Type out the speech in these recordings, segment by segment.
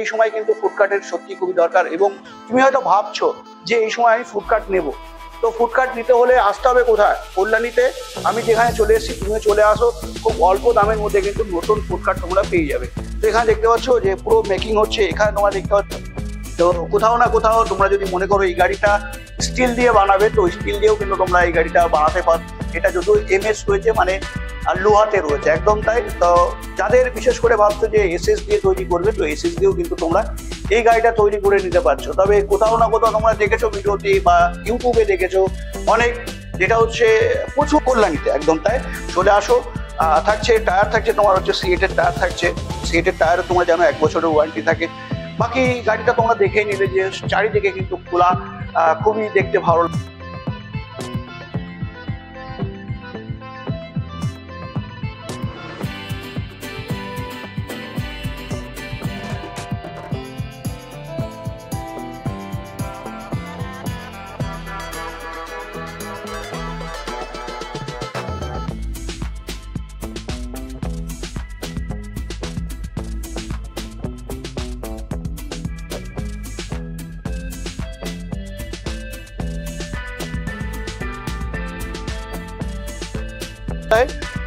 এই সময় কিন্তু ফুডকার্টের সত্যি খুবই দরকার। এবং তুমি হয়তো ভাবছো যে এই সময় আমি ফুডকার্ট নেব, তো ফুডকার্ট নিতে হলে আসতে হবে কোথায়? কল্যাণীতে। আমি যেখানে চলে এসেছি, তুমিও চলে আসো। খুব অল্প দামের মধ্যে কিন্তু নতুন ফুডকার্ট তোমরা পেয়ে যাবে। তো এখানে দেখতে পাচ্ছ যে পুরো মেকিং হচ্ছে, এখানে তোমরা দেখতে পাচ্ছ। তো কোথাও না কোথাও তোমরা যদি মনে করো এই গাড়িটা স্টিল দিয়ে বানাবে, তো স্টিল দিয়েও কিন্তু তোমরা এই গাড়িটা বানাতে পারো। এটা যদিও এমএস রয়েছে, মানে লোহাতে রয়েছে, একদম তাই। তো যাদের বিশেষ করে ভাবছো যে এসএস দিয়ে তৈরি করবে, তো এসএস দিয়েও কিন্তু তোমরা এই গাড়িটা তৈরি করে নিতে পারছো। তবে কোথাও না কোথাও তোমরা দেখেছো ভিডিওতে বা ইউটিউবে দেখেছো অনেক, যেটা হচ্ছে প্রচুর কল্যাণীতে, একদম তাই। চলে আসো। থাকছে টায়ার, থাকছে তোমার হচ্ছে সিএটের টায়ার থাকছে। সিএটের টায়ারে তোমার যেন 1 বছরের ওয়ারেন্টি থাকে। বাকি গাড়িটা তোমরা দেখেই নিলে যে চারিদিকে কিন্তু খোলা, খুবই দেখতে ভালো।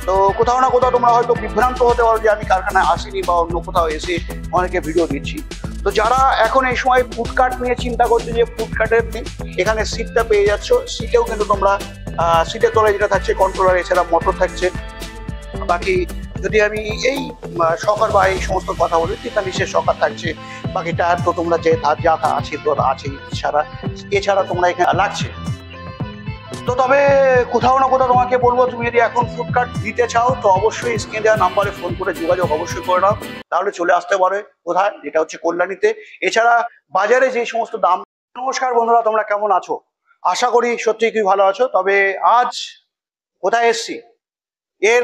তো কোথাও না কোথাও তোমরা হয়তো বিভ্রান্ত হতে পারো যে আমি কারখানায় আসিনি বা অন্য কোথাও এসে অনেকে ভিডিও দিচ্ছি। তো যারা এখন এই সময় ফুডকার্ট নিয়ে চিন্তা করছে যে ফুডকার্টের এখানে সিটটা পেয়ে যাচ্ছ, সিটেও কিন্তু তোমরা সিটের তলায় যেটা থাকছে কন্ট্রোলার, এছাড়া মোটর থাকছে। বাকি যদি আমি এই শকার বা এই সমস্ত কথা বলি, তেতাল্লিশের শকার থাকছে। বাকি টায়ার তো তোমরা যে যা আছে তো আছে, এছাড়া তোমরা এখানে লাগছে। তো তবে কোথাও না কোথাও তোমাকে বলবো, তুমি যদি এখন ফুডকার্ট দিতে চাও তো অবশ্যই স্ক্রিনে দেওয়া নাম্বারে ফোন করে যোগাযোগ অবশ্যই করে নাও, তাহলে চলে আসতে পারে কোথায়, যেটা হচ্ছে কল্যাণীতে। এছাড়া বাজারে যে সমস্ত দাম। নমস্কার বন্ধুরা, তোমরা কেমন আছো? আশা করি সত্যি খুবই ভালো আছো। তবে আজ কোথায় এসছি, এর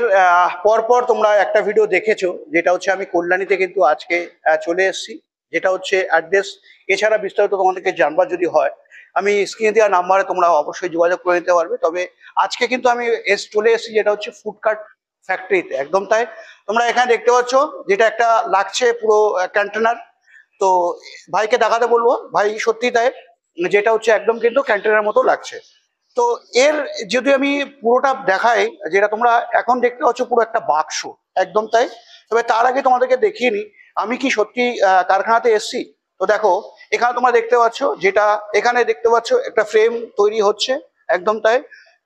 পরপর তোমরা একটা ভিডিও দেখেছো, যেটা হচ্ছে আমি কল্যাণীতে কিন্তু আজকে চলে এসছি, যেটা হচ্ছে অ্যাড্রেস। এছাড়া বিস্তারিত তোমাদেরকে জানবার যদি হয়, আমি স্ক্রিনে দেওয়া নাম্বারে তোমরা অবশ্যই যোগাযোগ করে নিতে পারবে। তবে আজকে কিন্তু আমি চলে এসেছি যেটা হচ্ছে ফুডকার্ট ফ্যাক্টরিতে, একদম তাই। তোমরা এখানে দেখতে পাচ্ছ যেটা একটা লাগছে পুরো কন্টেনার। তো ভাইকে দেখাতে বলবো, ভাই সত্যি তাই, যেটা হচ্ছে একদম কিন্তু কন্টেনার মতো লাগছে। তো এর যদি আমি পুরোটা দেখাই, যেটা তোমরা এখন দেখতে পাচ্ছ পুরো একটা বাক্স, একদম তাই। তবে তার আগে তোমাদেরকে দেখিয়ে নি আমি কি সত্যি কারখানাতে এসছি। তো দেখো এখানে তোমরা দেখতে পাচ্ছ, যেটা এখানে দেখতে পাচ্ছ একটা ফ্রেম তৈরি হচ্ছে, একদম তাই।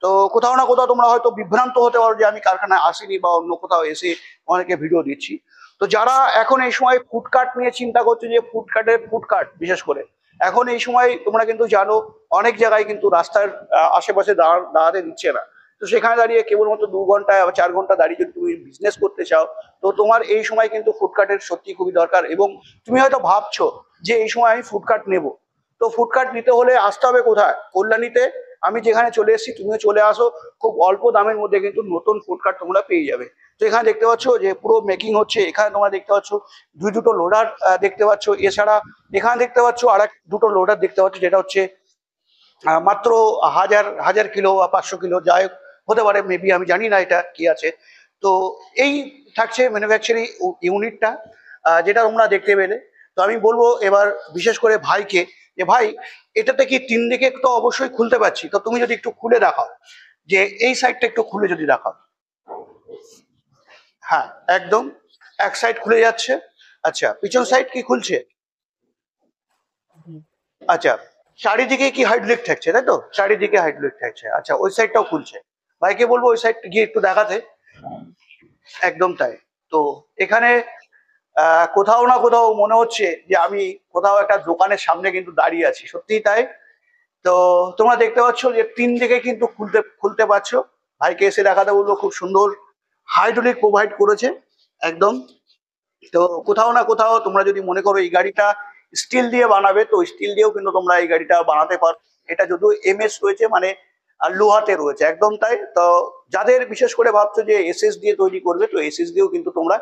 তো কোথাও না কোথাও তোমরা হয়তো বিভ্রান্ত হতে পারো যে আমি কারখানায় আসিনি বা অন্য কোথাও এসে অনেকে ভিডিও দিচ্ছি। তো যারা এখন এই সময় ফুডকার্ট নিয়ে চিন্তা করছে যে ফুডকার্ট বিশেষ করে এখন এই সময় তোমরা কিন্তু জানো অনেক জায়গায় কিন্তু রাস্তার আশেপাশে দাঁড়াতে দিচ্ছে না। তো সেখানে দাঁড়িয়ে কেবলমাত্র 2 ঘন্টা বা 4 ঘন্টা দাঁড়িয়ে যদি তুমি বিজনেস করতে চাও, তো তোমার এই সময় কিন্তু ফুডকার্টের সত্যি খুবই দরকার। এবং তুমি হয়তো ভাবছো যে এই সময় আমি ফুডকার্ট নেব, তো ফুডকার্ট নিতে হলে আসতে হবে কোথায়? কল্যাণীতে। আমি যেখানে চলে এসেছি, তুমিও চলে আসো। খুব অল্প দামের মধ্যে কিন্তু নতুন ফুডকার্ট তোমরা পেয়ে যাবে। তো এখানে দেখতে পাচ্ছ যে পুরো মেকিং হচ্ছে, এখানে তোমরা দেখতে পাচ্ছ দুটো লোডার দেখতে পাচ্ছ। এছাড়া এখানে দেখতে পাচ্ছ আর দুটো লোডার দেখতে পাচ্ছ, যেটা হচ্ছে মাত্র 1000 কিলো বা 500 কিলো যাই হতে পারে, মেবি আমি জানি না এটা কি আছে। তো এই থাকছে ম্যানুফ্যাকচারিং ইউনিটটা, যেটা তোমরা দেখতে পেলে। তো আমি বলবো এবার বিশেষ করে ভাইকে, যে ভাই এটাতে কি 3 দিকে তো অবশ্যই খুলতে পারছি, তো তুমি যদি একটু খুলে দেখাও, যে এই সাইডটা একটু খুলে যদি দেখাও। হ্যাঁ, একদম এক সাইড খুলে যাচ্ছে। আচ্ছা, পিছন সাইড কি খুলছে? আচ্ছা, চারিদিকে কি হাইড্রোলিক থাকছে, তাই তো? চারিদিকে হাইড্রোলিক থাকছে। আচ্ছা, ওই সাইডটাও খুলছে। ভাইকে বলবো ওই সাইড গিয়ে একটু দেখাতে। একদম তাই। তো এখানে কোথাও না কোথাও মনে হচ্ছে যে আমি কোথাও একটা দোকানের সামনে কিন্তু দাঁড়িয়ে আছি, সত্যিই তাই। তো তোমরা দেখতে পাচ্ছ যে 3 দিকে কিন্তু খুলতে পারছো। ভাইকে এসে দেখাতে বলবো, খুব সুন্দর হাইড্রোলিক প্রোভাইড করেছে, একদম। তো কোথাও না কোথাও তোমরা যদি মনে করো এই গাড়িটা স্টিল দিয়ে বানাবে, তো স্টিল দিয়েও কিন্তু তোমরা এই গাড়িটা বানাতে পারো। এটা যদিও এমএস রয়েছে, মানে লোহাতে রয়েছে, একদম তাই। তো যাদের বিশেষ করে ভাবছো যে এসএস দিয়ে তৈরি করবে, তো এসএস দিয়েও কিন্তু তোমরা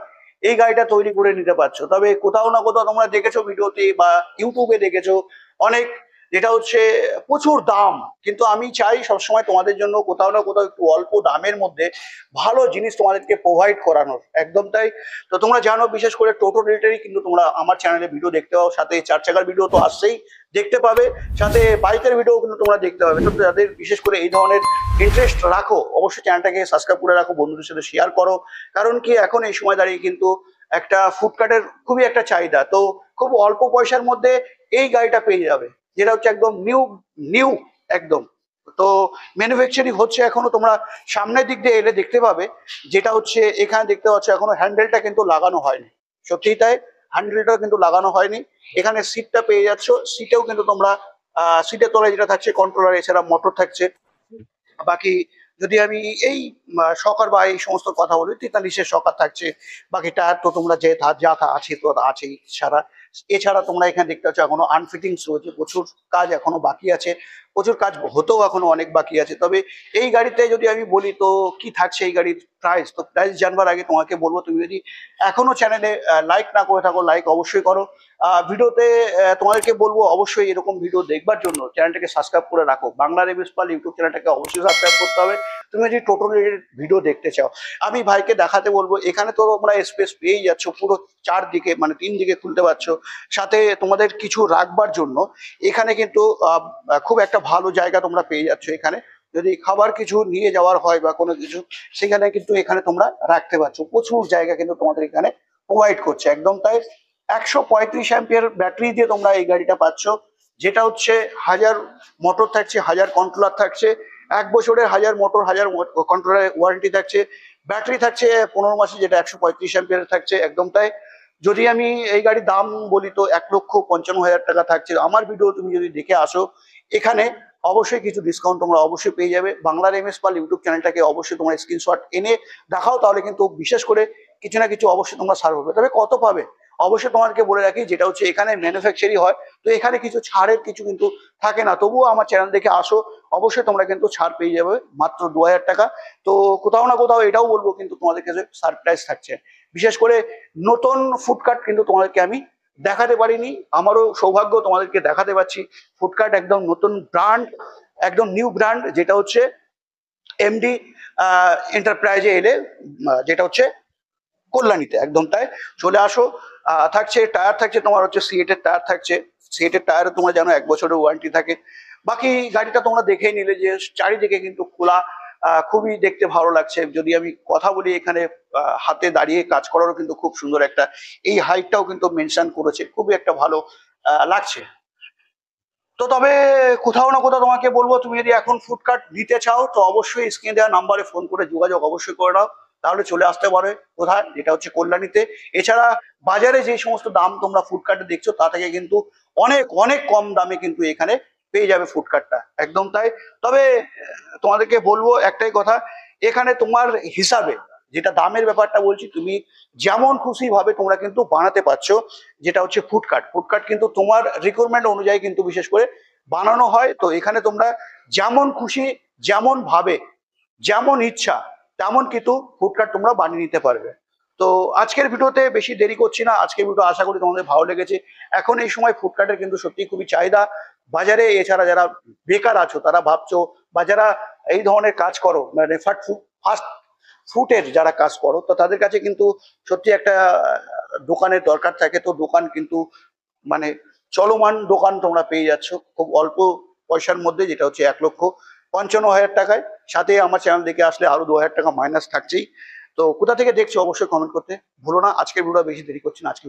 এই গাড়িটা তৈরি করে নিতে পারছো। তবে কোথাও না কোথাও তোমরা দেখেছো ভিডিওতে বা ইউটিউবে দেখেছো অনেক, যেটা হচ্ছে প্রচুর দাম, কিন্তু আমি চাই সবসময় তোমাদের জন্য কোথাও না কোথাও একটু অল্প দামের মধ্যে ভালো জিনিস তোমাদেরকে প্রোভাইড করানোর, একদম তাই। তো তোমরা জানো বিশেষ করে টোটো রিলেটেডই কিন্তু তোমরা আমার চ্যানেলে ভিডিও দেখতে পাও, সাথে 4 চাকার ভিডিও তো আসছেই দেখতে পাবে, সাথে বাইকের ভিডিও কিন্তু তোমরা দেখতে পাবে। তো যাদের বিশেষ করে এই ধরনের ইন্টারেস্ট রাখো অবশ্যই চ্যানেলটাকে সাবস্ক্রাইব করে রাখো, বন্ধুদের সাথে শেয়ার করো। কারণ কি এখন এই সময় দাঁড়িয়ে কিন্তু একটা ফুডকার্টের খুবই একটা চাহিদা, তো খুব অল্প পয়সার মধ্যে এই গাড়িটা পেয়ে যাবে, যেটা হচ্ছে একদম নিউ নিউ একদম। তো ম্যানুফ্যাকচারিং হচ্ছে এখনো, তোমরা সামনের দিক দিয়ে এলে দেখতে পাবে, যেটা হচ্ছে এখানে দেখতে পাচ্ছ এখনো হ্যান্ডেলটা কিন্তু লাগানো হয়নি, সত্যিই তাই, হ্যান্ডেলটা কিন্তু লাগানো হয়নি। এখানে সিটটা পেয়ে যাচ্ছ, সিটেও কিন্তু তোমরা সিটের তলায় যেটা থাকছে কন্ট্রোলার, এছাড়া মোটর থাকছে। বাকি যদি আমি এই শকার বা এই সমস্ত কথা বলি, 43-এর শকার থাকছে। বাকি টায়ার তো তোমরা যে যা তা আছে তো আছেই, এছাড়া তোমরা এখানে দেখতে পাচ্ছ এখনো আনফিটিংস রয়েছে, প্রচুর কাজ এখনো বাকি আছে, প্রচুর কাজ হতেও এখনো অনেক বাকি আছে। তবে এই গাড়িতে যদি আমি বলি তো কি থাকছে এই গাড়ির প্রাইস, তো প্রাইস জানবার আগে তোমাকে বলবো, তুমি যদি এখনো চ্যানেলে লাইক না করে থাকো লাইক অবশ্যই করো। ভিডিওতে তোমাদেরকে বলবো অবশ্যই এরকম ভিডিও দেখবার জন্য চ্যানেলটাকে সাবস্ক্রাইব করে রাখো, বাংলার এমএস পাল ইউটিউব চ্যানেলটাকে অবশ্যই সাবস্ক্রাইব করতে হবে তুমি যদি টোটাল ভিডিও দেখতে চাও। আমি ভাইকে দেখাতে বলবো, এখানে তো তোমরা স্পেস পেয়েই যাচ্ছ পুরো 4 দিকে, মানে 3 দিকে খুলতে পারছো, সাথে তোমাদের কিছু রাখবার জন্য এখানে কিন্তু খুব একটা ভালো জায়গা তোমরা পেয়ে যাচ্ছ। এখানে যদি খাবার কিছু নিয়ে যাওয়ার হয় বা কোনো কিছু, সেখানে কিন্তু এখানে তোমরা রাখতে পারছো, প্রচুর জায়গা কিন্তু তোমাদের এখানে প্রোভাইড করছে, একদম তাই। 135 অ্যাম্পিয়ার ব্যাটারি দিয়ে তোমরা এই গাড়িটা পাচ্ছ, যেটা হচ্ছে 1000 মোটর থাকছে, 1000 কন্ট্রোলার থাকছে, 1 বছরের 1000 মোটর 1000 কন্ট্রোলার ওয়ারেন্টি থাকছে, ব্যাটারি থাকছে 15 মাসে, যেটা 135 অ্যাম্পিয়ার থাকছে, একদম তাই। যদি আমি এই গাড়ির দাম বলি তো 1,55,000 টাকা থাকছে। আমার ভিডিও তুমি যদি দেখে আসো, এখানে অবশ্যই কিছু ডিসকাউন্ট তোমরা অবশ্যই পেয়ে যাবে। বাংলার এমএস পাল ইউটিউব চ্যানেলটাকে অবশ্যই তোমরা স্ক্রিনশট এনে দেখাও, তাহলে কিন্তু বিশেষ করে কিছু না কিছু অবশ্যই তোমরা ছাড় পাবে। তবে কত পাবে অবশ্যই তোমাদেরকে বলে রাখি, যেটা হচ্ছে এখানে ম্যানুফ্যাকচারিং হয়, তো এখানে কিছু ছাড়ের কিছু কিন্তু থাকে না, তবুও আমার চ্যানেল দেখে আসো, অবশ্যই তোমরা কিন্তু ছাড় পেয়ে যাবে মাত্র 2000 টাকা। তো কোথাও না কোথাও এটাও বলবো কিন্তু তোমাদের কাছে সারপ্রাইজ থাকছে, বিশেষ করে নতুন ফুডকার্ট কিন্তু তোমাদেরকে আমি দেখাতে পারিনি, আমারও সৌভাগ্য তোমাদেরকে দেখাতে পাচ্ছি ফুডকার্ট, একদম নতুন ব্র্যান্ড, একদম নিউ ব্র্যান্ড, যেটা হচ্ছে এমডি এন্টারপ্রাইজে এলে, যেটা হচ্ছে কল্যাণীতে, একদম তাই। চলে আসো। থাকছে টায়ার, থাকছে তোমার হচ্ছে সিএটের টায়ার থাকছে, সিএটের টায়ারে তোমরা জানো 1 বছরের ওয়ারেন্টি থাকে। বাকি গাড়িটা তোমরা দেখেই নিলে যে চারিদিকে কিন্তু খোলা, খুবই দেখতে ভালো লাগছে। যদি আমি কথা বলি, এখানে হাতে দাঁড়িয়ে কাজ করারও কিন্তু খুব সুন্দর একটা, এই হাইটটাও কিন্তু মেনশন করেছে, খুবই একটা ভালো লাগছে। তো তবে কোথাও না কোথাও তোমাকে বলবো, তুমি যদি এখন ফুডকার্ট নিতে চাও তো অবশ্যই স্ক্রিনে দেওয়া নাম্বারে ফোন করে যোগাযোগ অবশ্যই করে নাও, তাহলে চলে আসতে পারে কোথায়, যেটা হচ্ছে কল্যাণীতে। এছাড়া বাজারে যে সমস্ত দাম তোমরা ফুডকার্টে দেখছো তা থেকে কিন্তু অনেক অনেক কম দামে কিন্তু এখানে পেয়ে যাবে ফুডকার্টটা, একদম তাই। তবে তোমাদেরকে বলবো একটাই কথা, এখানে তোমার হিসাবে, যেটা দামের ব্যাপারটা বলছি, তুমি যেমন খুশি ভাবে তোমরা কিন্তু বানাতে পারছো, যেটা হচ্ছে ফুডকার্ট। ফুডকার্ট কিন্তু তোমার রিকোয়ারমেন্ট অনুযায়ী কিন্তু বিশেষ করে বানানো হয়, তো এখানে তোমরা যেমন খুশি, যেমন ভাবে, যেমন ইচ্ছা তেমন কিন্তু ফুডকার্ট তোমরা বানিয়ে নিতে পারবে। তো আজকের ভিডিওতে বেশি দেরি করছি না, আজকের ভিডিও আশা করি তোমাদের ভালো লেগেছে। এখন এই সময় ফুডকার্টের কিন্তু সত্যি খুবই চাহিদা বাজারে। এছাড়া যারা বেকার আছো, তারা ভাবছো, বা যারা এই ধরনের কাজ করো, মানে ফাস্ট ফুডের যারা কাজ করো, তো তাদের কাছে কিন্তু সত্যি একটা দোকানের দরকার থাকে। তো দোকান কিন্তু মানে চলমান দোকান তোমরা পেয়ে যাচ্ছ খুব অল্প পয়সার মধ্যে, যেটা হচ্ছে 1,55,000 টাকায়। সাথে আমার চ্যানেল দেখে আসলে আরো 2000 টাকা মাইনাস থাকছেই। তো কোথা থেকে দেখছো অবশ্যই কমেন্ট করতে ভুলো না। আজকের ভিডিও বেশি দেরি করছি না, আজকে